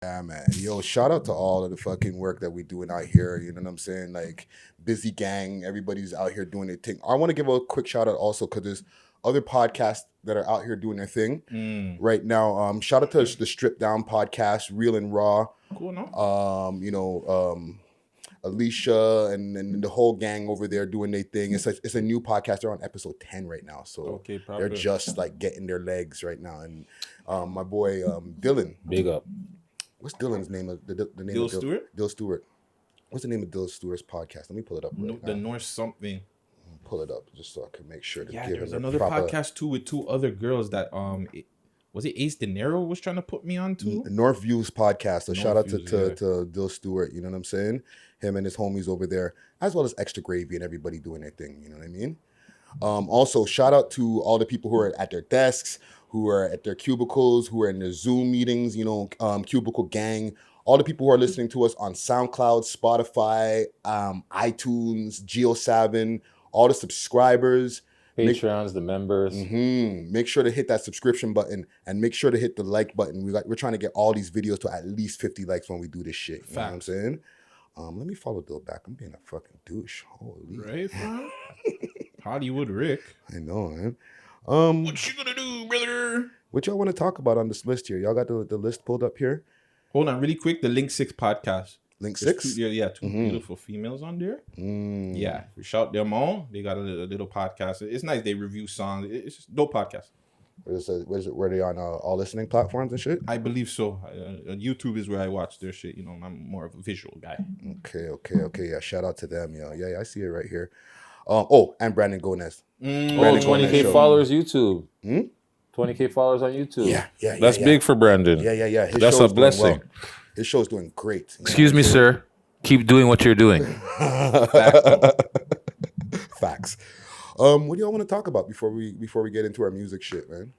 Yeah, man. Yo, shout out to all of the fucking work that we doing out here. You know what I'm saying? Like, busy gang. Everybody's out here doing their thing. I want to give a quick shout out also because there's other podcasts that are out here doing their thing right now. Shout out to the Strip Down podcast, Real and Raw. Cool, no? Alicia and the whole gang over there doing their thing. It's a new podcast. They're on episode 10 right now. So they're just like getting their legs right now. And my boy Dylan. Big up. What's Dylan's name? The name Dill of Stewart? Dill Stewart. What's the name of Dill Stewart's podcast? Let me pull it up. The North something. Pull it up just so I can make sure to Yeah, give there's him another proper... podcast too with two other girls that was it Ace De Niro was trying to put me on to? North Views podcast. So shout out Views, to Dill Stewart. You know what I'm saying? Him and his homies over there, as well as Extra Gravy and everybody doing their thing. You know what I mean? Also, shout out to all the people who are at their desks, who are at their cubicles, who are in their Zoom meetings. You know, Cubicle Gang. All the people who are listening to us on SoundCloud, Spotify, iTunes, GeoSavin, all the subscribers. Patreons, the members. Make sure to hit that subscription button and make sure to hit the like button. We're trying to get all these videos to at least 50 likes when we do this shit. You know what I'm saying? Let me follow Bill back. I'm being a fucking douche. Holy. Right, man? Hollywood Rick. I know, man. What you gonna do, brother? What y'all want to talk about on this list here? Y'all got the list pulled up here? Hold on, really quick. The Link 6 podcast. Link There's 6? Two beautiful females on there. Yeah, we shout them all. They got a little podcast. It's nice. They review songs. It's just dope podcast. Were they on all listening platforms and shit? I believe so. YouTube is where I watch their shit. You know, I'm more of a visual guy. Okay. Yeah, shout out to them. Yeah, I see it right here. And Brandon Gomez. 20K followers YouTube. 20K followers on YouTube. Yeah. That's big for Brandon. Yeah. That's a blessing. His show's doing great. Excuse me, sir. Keep doing what you're doing. Facts. What do y'all want to talk about before we get into our music shit, man?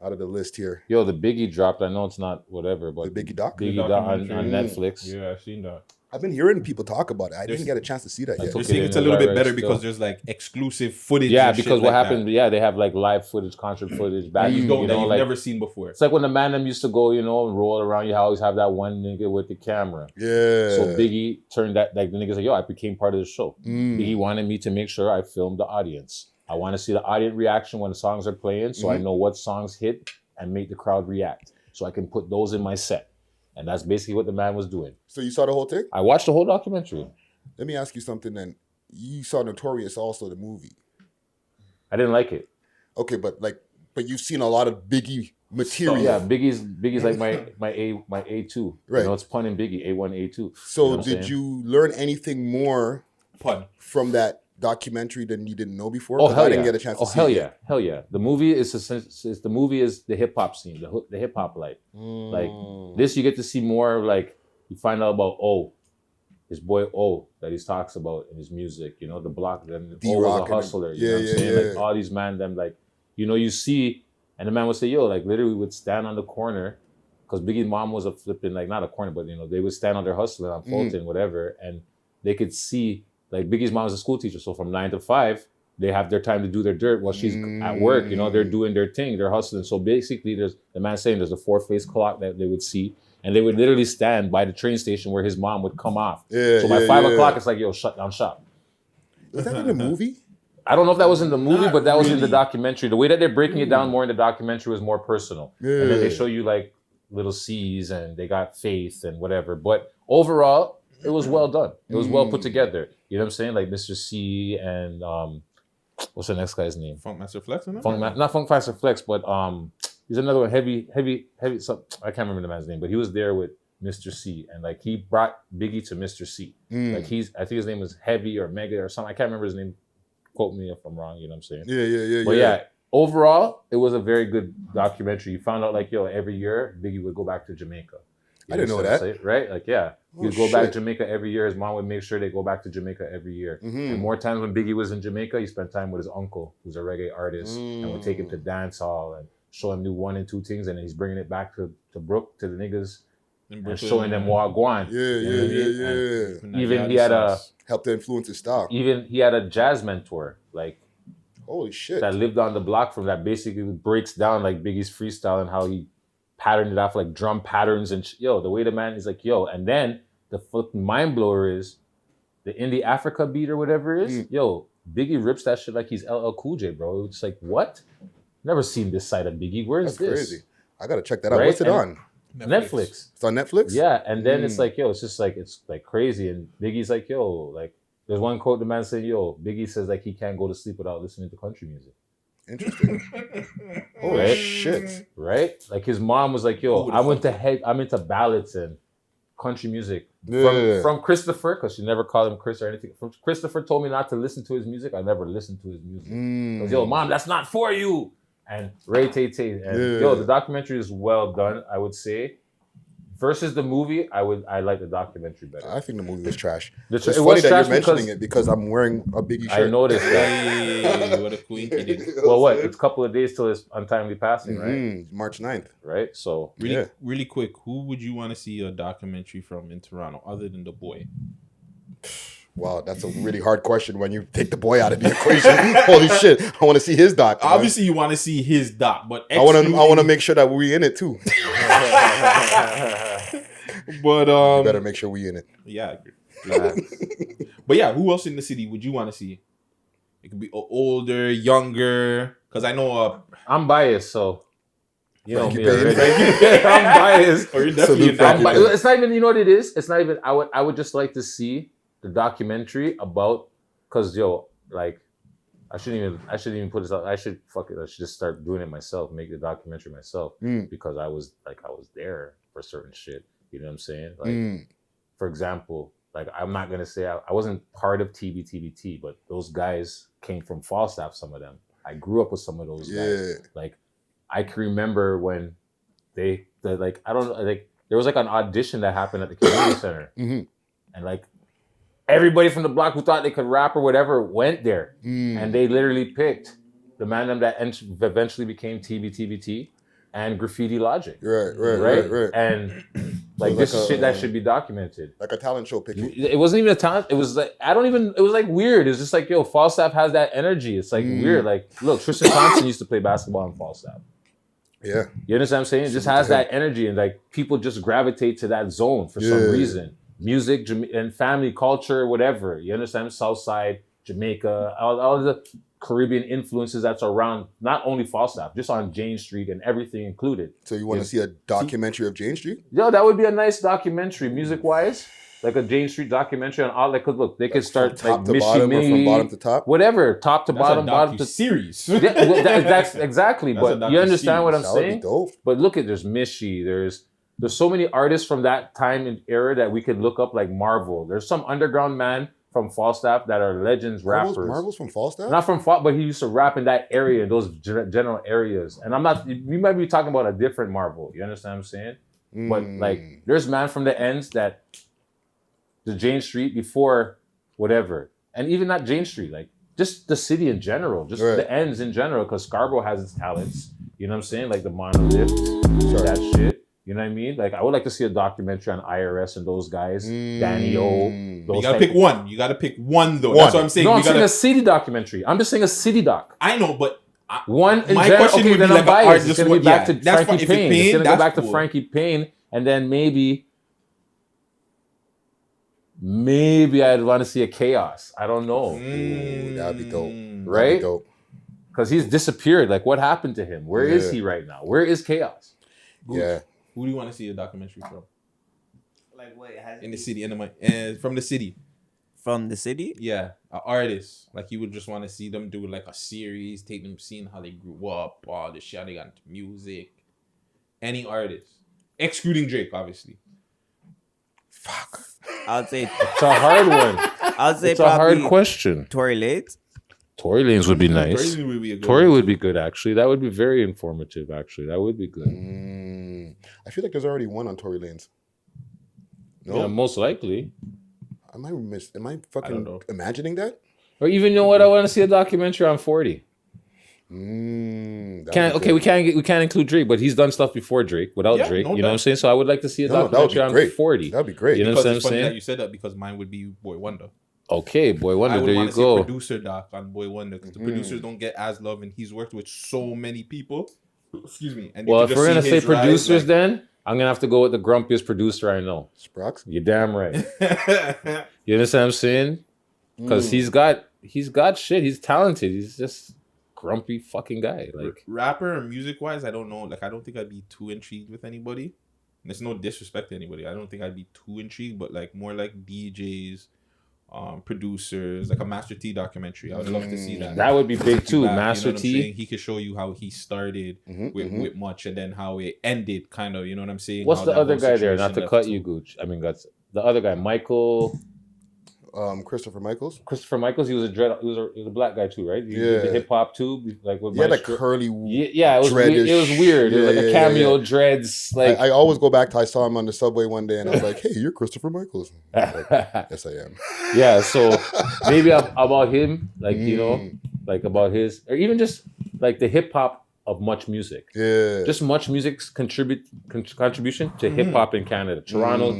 Out of the list here. Yo, the Biggie dropped. I know it's not whatever, but the Biggie doc? Biggie doc on Netflix. Yeah, I've seen that. I've been hearing people talk about it. I didn't get a chance to see that yet. You're saying it's a little bit better because there's like exclusive footage. Yeah, because what happened? Yeah, they have like live footage, concert footage back. You've never seen before. It's like when the man them used to go, and roll around. You always have that one nigga with the camera. Yeah. So Biggie turned that, like the niggas like, yo, I became part of the show. Biggie wanted me to make sure I filmed the audience. I want to see the audience reaction when the songs are playing, so I know what songs hit and make the crowd react, so I can put those in my set. And that's basically what the man was doing. So you saw the whole thing? I watched the whole documentary. Let me ask you something then. You saw Notorious also, the movie. I didn't like it. Okay, but you've seen a lot of Biggie material. So, yeah, Biggie's like my A2. Right. It's pun in Biggie, A1, A2. So did you learn anything more from that documentary than you didn't know before? Oh, hell I didn't get a chance to see it. Hell yeah. The movie is the hip hop scene, the hip hop life. Like this, you get to see more of, like, you find out about his boy that he talks about in his music. The block, then was a hustler. You know what I'm saying? Like all these man, them like, you see, and the man would say, yo, like literally would stand on the corner, because Biggie's mom was a flipping, like not a corner, but they would stand on their hustling on Fulton, whatever, and they could see. Like Biggie's mom is a school teacher, so from 9 to 5, they have their time to do their dirt while she's at work. They're doing their thing, they're hustling. So basically, there's the man saying there's a 4-face clock that they would see, and they would literally stand by the train station where his mom would come off. So by 5 o'clock, it's like, yo, shut down shop. Was that in the movie? I don't know if that was in the movie, but that was in the documentary. The way that they're breaking it down more in the documentary was more personal. And then they show you like little C's, and they got faith and whatever. But overall, it was well done. It was well put together. You know what I'm saying? Like Mr. C and what's the next guy's name? Funk Master Flex, not Funk Master Flex, but he's another one, heavy. So I can't remember the man's name, but he was there with Mr. C, and like he brought Biggie to Mr. C. Like I think his name was Heavy or Mega or something. I can't remember his name. Quote me if I'm wrong. You know what I'm saying? Yeah. But yeah, overall, it was a very good documentary. You found out like, yo, every year Biggie would go back to Jamaica. I didn't know that. Right? Like, yeah. He would go back to Jamaica every year. His mom would make sure they go back to Jamaica every year. And more times when Biggie was in Jamaica, he spent time with his uncle, who's a reggae artist, and would take him to dance hall and show him new 1 and 2 things. And then he's bringing it back to Brook, to the niggas, and showing them Wagwan. Yeah. Even he had helped to influence his style. Even he had a jazz mentor, like, holy shit, that lived on the block from that basically breaks down like Biggie's freestyle and how he patterned it off like drum patterns and yo, the way the man is like, yo, and then the fucking mind blower is the Indie Africa beat or whatever it is. Yo, Biggie rips that shit like he's LL Cool J, bro. It's like, what? Never seen this side of Biggie. Where's this? Crazy. I gotta check that out. Right? What's it on? Netflix. It's on Netflix? Yeah, and then it's like, yo, it's just like, it's like crazy. And Biggie's like, yo, like, there's one quote the man said, yo, Biggie says like he can't go to sleep without listening to country music. Interesting. Oh Right? shit. Right? Like his mom was like, yo, I'm into ballads and country music. Yeah. From Christopher, because she never called him Chris or anything. From Christopher told me not to listen to his music. I never listened to his music. Because, yo, mom, that's not for you. And Ray Tay. And yo, the documentary is well done, I would say. Versus the movie, I like the documentary better. I think the movie was trash. It It's was funny that trash you're mentioning it because I'm wearing a Biggie shirt. I noticed that. Hey, what a queen he did. Well, what? It's a couple of days till his untimely passing, right? March 9th. Right? So, Really quick, who would you want to see a documentary from in Toronto other than The Boy? Wow, that's a really hard question when you take the boy out of the equation. Holy shit. I want to see his doc. man. Obviously, you want to see his doc, but I want to make sure that we in it too. But You better make sure we in it. yeah, but yeah, who else in the city would you want to see? It could be older, younger, because I know I'm biased, so you know Frankie me Payne. already. I'm biased. or you're definitely Salute Frankie not. Payne. It's not even, you know what it is? It's not even, I would just like to see the documentary about, because yo, like, I shouldn't even put this out. I should just start doing it myself, make the documentary myself, because I was there for certain shit. You know what I'm saying? Like, for example, like, I'm not going to say I wasn't part of TBTBT, but those guys came from Falstaff, some of them. I grew up with some of those guys. Like, I can remember when there was like an audition that happened at the community center. And like, everybody from the block who thought they could rap or whatever went there. And they literally picked the man that eventually became TBTBT and Graffiti Logic. Right. And like, this is shit that should be documented. Like a talent show picking. It wasn't even a talent. It was like, it was like weird. It's just like, yo, Falstaff has that energy. It's like weird. Like, look, Tristan Thompson used to play basketball in Falstaff. Yeah. You understand what I'm saying? It just has that energy, and like, people just gravitate to that zone for some reason. Music and family culture, whatever. You understand? Southside, Jamaica, all the Caribbean influences that's around, not only Falstaff, just on Jane Street and everything included. So you want to see a documentary of Jane Street? Yo, that would be a nice documentary, music-wise. Like a Jane Street documentary on all, like, look, they could start Top like to bottom or from bottom to top? whatever, top to bottom, bottom to series. Yeah, well, that's exactly. That's But you understand what I'm That would be saying? dope. But look at, there's Mishi, there's so many artists from that time and era that we could look up, like Marvel. There's some underground man from Falstaff that are legends rappers. Marvel's from Falstaff? Not from Falstaff, but he used to rap in that area, in those general areas. And we might be talking about a different Marvel. You understand what I'm saying? But like, there's man from the ends that the Jane Street before whatever. And even not Jane Street, like just the city in general, just the ends in general, because Scarborough has its talents. You know what I'm saying? Like the Monolith, that shit. You know what I mean? Like, I would like to see a documentary on IRS and those guys, Danny O. You gotta pick one. You gotta pick one though. One. That's what I'm saying. No, I'm saying a city documentary. I'm just saying a city doc. I know, but One in my general, question okay, would then be I'm like biased. It's just going to be back to that's Frankie fine. If Payne. it's It's going to go back that's to Frankie Payne, and then maybe I'd want to see a Chaos. I don't know. Ooh, that'd be dope. Right? That'd be dope. Because he's disappeared. Like, what happened to him? Where is he right now? Where is Chaos? Yeah. Who do you want to see a documentary from? Like what? In the city, from the city. From the city? Yeah, an artist. Like, you would just want to see them do like a series, take them seeing how they grew up, all the shit they got into music. Any artist, excluding Drake, obviously. Fuck. I'd say It's a hard one. I'd say It's a hard probably question. Tory Lanez. Tory Lanez would be nice. Tory would be a good Tory one. would be good, actually. That would be very informative, actually. That would be good. I feel like there's already one on Tory Lanez. No? Yeah, most likely. Am I I don't fucking know. imagining that? Or even, you know what? I want to see a documentary on 40. That'd Can't, be okay, dope. we can't include Drake, but he's done stuff before Drake, without Yeah, Drake. no You know what I'm doubt. saying? So I would like to see a No, that would documentary be on great. 40. That'd be great. You know Because what I'm it's funny that saying? you said that, because mine would be Boy Wonder. Okay, Boy I Wonder, would there want you to see a go. producer doc on Boy Wonder, because the producers don't get as love, and he's worked with so many people. Excuse me. And you Well, can if we're just gonna see say his rise, producers, like- then I'm gonna have to go with the grumpiest producer I know. Sprox. You're damn right. You understand what I'm saying? Because he's got shit. He's talented. He's just grumpy fucking guy. Like rapper and music wise, I don't know. Like, I don't think I'd be too intrigued with anybody. There's no disrespect to anybody. I don't think I'd be too intrigued, but like more like DJs, producers, like a Master T documentary. I would love to see that. that would be big too. Back, Master you know what I'm T. saying? He could show you how he started with Much, and then how it ended, kind of. You know what I'm saying? What's How the that other whole guy there? Not to situation cut left. you, Gooch. I mean, Guts. The other guy, Michael. Christopher Michaels. Christopher Michaels. He was a black guy too, right? He did the hip hop too, like with Yeah, like Maestro. curly. Yeah, it was weird. It was weird. It was like a cameo dreads. Like I always go back to I saw him on the subway one day and I was like, "Hey, you're Christopher Michaels." Like, yes, I am. yeah. So maybe about him, like you know, like about his, or even just like the hip hop of MuchMusic. Yeah. Just MuchMusic's contribution to hip hop in Canada, Toronto,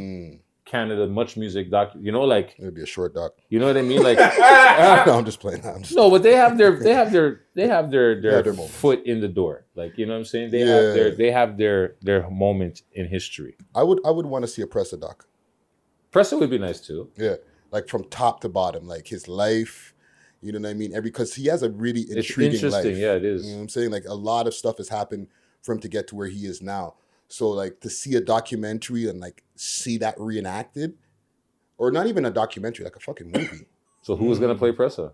Canada, MuchMusic doc. You know, like It'd be a short doc. you know what I mean, like. No, I'm just playing. No, but they have their moments. foot in the door. Like you know what I'm saying? Yeah. They have their moment in history. I would want to see a Pressa doc. Pressa would be nice too. Yeah, like from top to bottom, like his life. You know what I mean? Because he has a really intriguing it's interesting. life. Yeah, it is. You know what I'm saying? Like a lot of stuff has happened for him to get to where he is now. So like to see a documentary and like see that reenacted, or not even a documentary, like a fucking movie. So who was gonna play Pressa?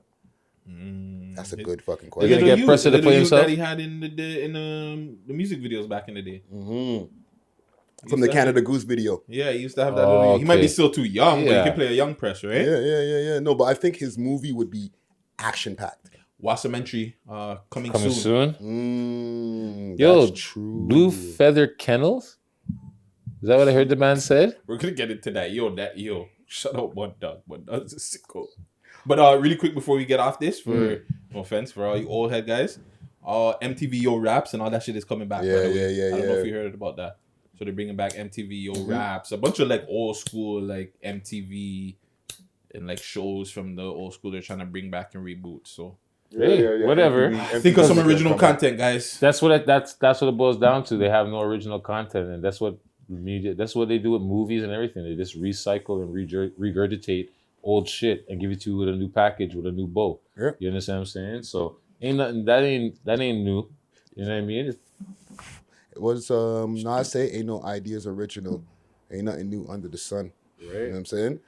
That's a good fucking They're question. gonna get Pressa to play himself? that he had in the music videos back in the day. From the Canada Goose video. Yeah, he used to have that. Little, He might be still too young, but Yeah. he can play a young Pressa, right? Yeah. No, but I think his movie would be action packed. Wassamentary coming Coming soon. soon. Yo, That's true. Blue Feather Kennels. Is that what I heard the man said? We're gonna get into that. Yo. Shut up, one dog. One dog's a sicko. But really quick before we get off this, for no offense for all you old head guys, MTV Yo Raps and all that shit is coming back. Yeah. I don't know if you heard about that. So they're bringing back MTV Yo Raps, a bunch of like old school like MTV and like shows from the old school. They're trying to bring back and reboot. So Hey, whatever. think of some original content, guys. That's what it boils down to. They have no original content, and that's what media. That's what they do with movies and everything. They just recycle and regurgitate old shit and give it to you with a new package with a new bow. Yeah. You understand what I'm saying? So ain't nothing that ain't new. You know what I mean? It was Nas say, ain't no ideas original. Ain't nothing new under the sun. You know what I'm saying?